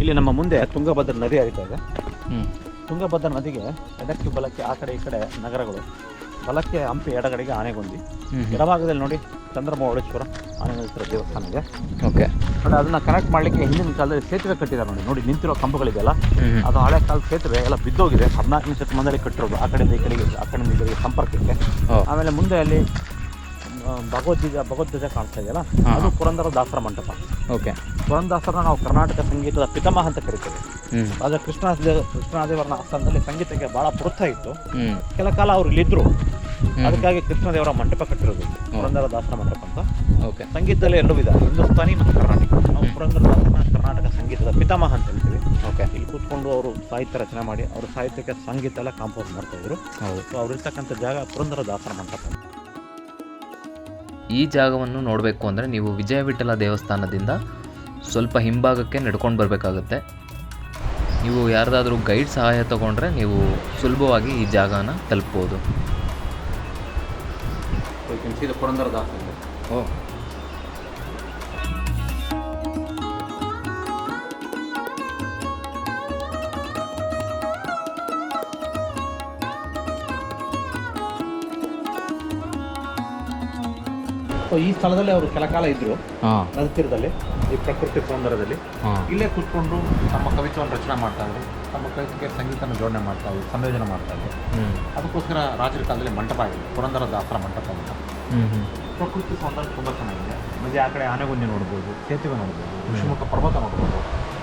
ಇಲ್ಲಿ ನಮ್ಮ ಮುಂದೆ ತುಂಗಭದ್ರಾ ನದಿ ಹರಿತಾ ಇದೆ. ತುಂಗಭದ್ರಾ ನದಿಗೆ ಎಡಕ್ಕೆ ಬಲಕ್ಕೆ ಆ ಕಡೆ ಈ ಕಡೆ ನಗರಗಳು, ಬಲಕ್ಕೆ ಹಂಪಿ, ಎಡಗಡೆಗೆ ಆನೆಗೊಂದಿ, ಎಡಭಾಗದಲ್ಲಿ ನೋಡಿ ಚಂದ್ರಮೌಳೇಶ್ವರ ಆನೆಗೊಂದೀಶ್ವರ ದೇವಸ್ಥಾನ ಇದೆ. ಓಕೆ, ನೋಡಿ ಅದನ್ನ ಕನೆಕ್ಟ್ ಮಾಡಲಿಕ್ಕೆ ಹಿಂದಿನ ಕಾಲದಲ್ಲಿ ಸೇತುವೆ ಕಟ್ಟಿದ್ದಾರೆ. ನೋಡಿ ನಿಂತಿರೋ ಕಂಬಗಳಿದೆಯಲ್ಲ, ಅದು ಹಳೆ ಕಾಲದ ಸೇತುವೆ ಎಲ್ಲ ಬಿದ್ದೋಗಿದೆ. 14ನೇ ಶತಮಾನದಲ್ಲಿ ಕಟ್ಟಿರೋದು. ಆ ಕಡೆಯಿಂದ ಈ ಕಡೆಗೆ ಸಂಪರ್ಕಕ್ಕೆ. ಆಮೇಲೆ ಮುಂದೆ ಅಲ್ಲಿ ಭಗವದ್ಗೀತ ಕಾಣಿಸ್ತಾ ಇದೆಯಲ್ಲ, ಅದು ಪುರಂದರ ದಾಸರ ಮಂಟಪ. ಓಕೆ, ಪುರಂದರದಾಸರನ್ನ ನಾವು ಕರ್ನಾಟಕ ಸಂಗೀತದ ಪಿತಾಮಹ ಅಂತ ಕರಿತೇವೆ. ರಾಜ ಕೃಷ್ಣದೇವರ ಆಸ್ಥಾನದಲ್ಲಿ ಸಂಗೀತಕ್ಕೆ ಬಹಳ ಪ್ರೋತ್ಸಾಹ ಇತ್ತು. ಕೆಲ ಕಾಲ ಅವ್ರು ಇಲ್ಲಿದ್ರು, ಅದಕ್ಕಾಗಿ ಕೃಷ್ಣದೇವರ ಮಂಟಪ ಕಟ್ಟಿರೋದು ಪುರಂದರದಾಸರ ಮಂಟಪ ಅಂತ. ಓಕೆ, ಸಂಗೀತದಲ್ಲಿ ಎರಡು ವಿಧ, ಹಿಂದೂಸ್ತಾನಿ ಮತ್ತು ಕರ್ನಾಟಕ. ನಾವು ಪುರಂದರದಾಸರನ್ನ ಕರ್ನಾಟಕ ಸಂಗೀತದ ಪಿತಾಮಹ ಅಂತ ಹೇಳ್ತೀವಿ. ಓಕೆ, ಇಲ್ಲಿ ಕೂತ್ಕೊಂಡು ಅವರು ಸಾಹಿತ್ಯ ರಚನೆ ಮಾಡಿ, ಅವರು ಸಾಹಿತ್ಯಕ್ಕೆ ಸಂಗೀತ ಎಲ್ಲ ಕಾಂಪೋಸ್ ಮಾಡ್ತಾ ಇದ್ರು. ಸೊ ಅವ್ರು ಇರ್ತಕ್ಕಂಥ ಜಾಗ ಪುರಂದರದಾಸರ ಮಂಟಪ. ಈ ಜಾಗವನ್ನು ನೋಡಬೇಕು ಅಂದರೆ ನೀವು ವಿಜಯ ವಿಠಲ ದೇವಸ್ಥಾನದಿಂದ ಸ್ವಲ್ಪ ಹಿಂಭಾಗಕ್ಕೆ ನಡ್ಕೊಂಡು ಬರಬೇಕಾಗುತ್ತೆ. ನೀವು ಯಾರ್ದಾದ್ರೂ ಗೈಡ್ ಸಹಾಯ ತಗೊಂಡ್ರೆ ನೀವು ಸುಲಭವಾಗಿ ಈ ಜಾಗನ ತಲುಪ್ಬೋದು. ಪುರಂದರದಾಸ. ಓ, ಸೊ ಈ ಸ್ಥಳದಲ್ಲಿ ಅವರು ಕೆಲ ಕಾಲ ಇದ್ರು, ನದಿ ತೀರದಲ್ಲಿ, ಈ ಪ್ರಕೃತಿ ಸೌಂದರ್ಯದಲ್ಲಿ. ಇಲ್ಲೇ ಕೂತ್ಕೊಂಡು ತಮ್ಮ ಕವಿತ್ವವನ್ನು ರಚನೆ ಮಾಡ್ತಾ ಇದ್ರು, ತಮ್ಮ ಕವಿತೆಗೆ ಸಂಗೀತನ ಜೋಡಣೆ ಮಾಡ್ತಾ ಇದ್ರು, ಸಂಯೋಜನೆ ಮಾಡ್ತಾ ಇದ್ರು. ಅದಕ್ಕೋಸ್ಕರ ರಾಜರ ಕಾಲದಲ್ಲಿ ಮಂಟಪ ಆಗಿದೆ, ಪುರಂದರದಾಸರ ಮಂಟಪ ಅಂತ. ಪ್ರಕೃತಿ ಸೌಂದರ್ಯ ತುಂಬ ಚೆನ್ನಾಗಿದೆ. ನದಿ ಆ ಕಡೆ ಆನೆಗೊಂದಿ ನೋಡ್ಬೋದು, ಸೇತುವೆ ನೋಡ್ಬೋದು, ಋಷಿಮುಖ ಪರ್ವತ ನೋಡ್ಬೋದು,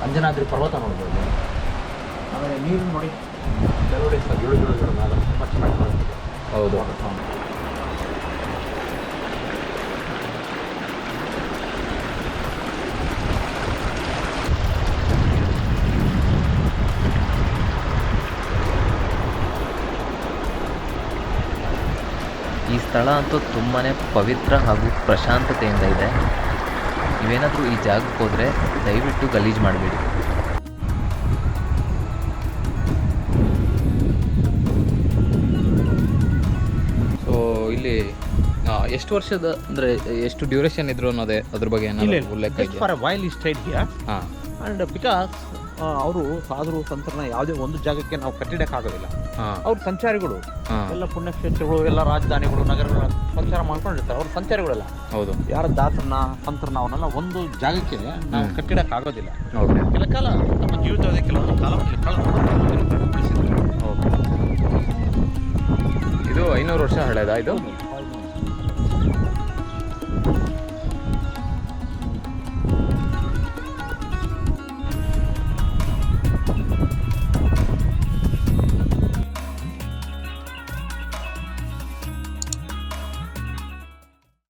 ಅಂಜನಾದ್ರಿ ಪರ್ವತ ನೋಡ್ಬೋದು. ಆಮೇಲೆ ನೀರು ನೋಡಿ, ಕೆಲವಡೆ ಗಿಳು ತುಂಬ ಚೆನ್ನಾಗಿ ಕಾಣಿಸ್ತಿದೆ. ಹೌದು. ಈ ಸ್ಥಳ ಅಂತೂ ತುಂಬಾ ಪವಿತ್ರ ಹಾಗೂ ಪ್ರಶಾಂತತೆಯಿಂದ ಇದೆ. ನೀವೇನಾದರೂ ಈ ಜಾಗಕ್ಕೆ ಹೋದರೆ ದಯವಿಟ್ಟು ಗಲೀಜು ಮಾಡಬೇಡಿ. ಸೊ ಇಲ್ಲಿ ಎಷ್ಟು ವರ್ಷದ ಅಂದರೆ ಎಷ್ಟು ಡ್ಯೂರೇಷನ್ ಇದ್ರು ಅನ್ನೋದೇ ಅದ್ರ ಬಗ್ಗೆ ಉಲ್ಲೇಖ ಇದೆ? ಫಾರ್ ಅ ವೈಲ್ ಈ ಸ್ಟೇಟ್ ಹಿಯರ್. ಆ್ಯಂಡ್ ಬಿಕಾಸ್ ಅವರು ಸಾಧು ಸಂತರನ್ನ ಯಾವುದೇ ಒಂದು ಜಾಗಕ್ಕೆ ನಾವು ಕಟ್ಟಿಡಕ್ಕಾಗೋದಿಲ್ಲ. ಅವ್ರು ಸಂಚಾರಿಗಳು, ಎಲ್ಲ ಪುಣ್ಯಕ್ಷೇತ್ರಗಳು, ಎಲ್ಲ ರಾಜಧಾನಿಗಳು, ನಗರಗಳ ಸಂಚಾರ ಮಾಡ್ಕೊಂಡಿರ್ತಾರೆ. ಅವ್ರು ಸಂಚಾರಿಗಳೆಲ್ಲ. ಹೌದು. ಯಾರ ದಾಸರನ್ನ ಸಂತರನ್ನ ಅವನ್ನೆಲ್ಲ ಒಂದು ಜಾಗಕ್ಕೆ ನಾವು ಕಟ್ಟಿಡಕ್ಕಾಗೋದಿಲ್ಲ. ಕೆಲ ಕಾಲ ನಮ್ಮ ಜೀವಿತದ ಕೆಲವೊಂದು ಕಾಲದಲ್ಲಿ ಕಳೆದು. ಇದು 500 ವರ್ಷ ಹಳೆದಾ ಇದು?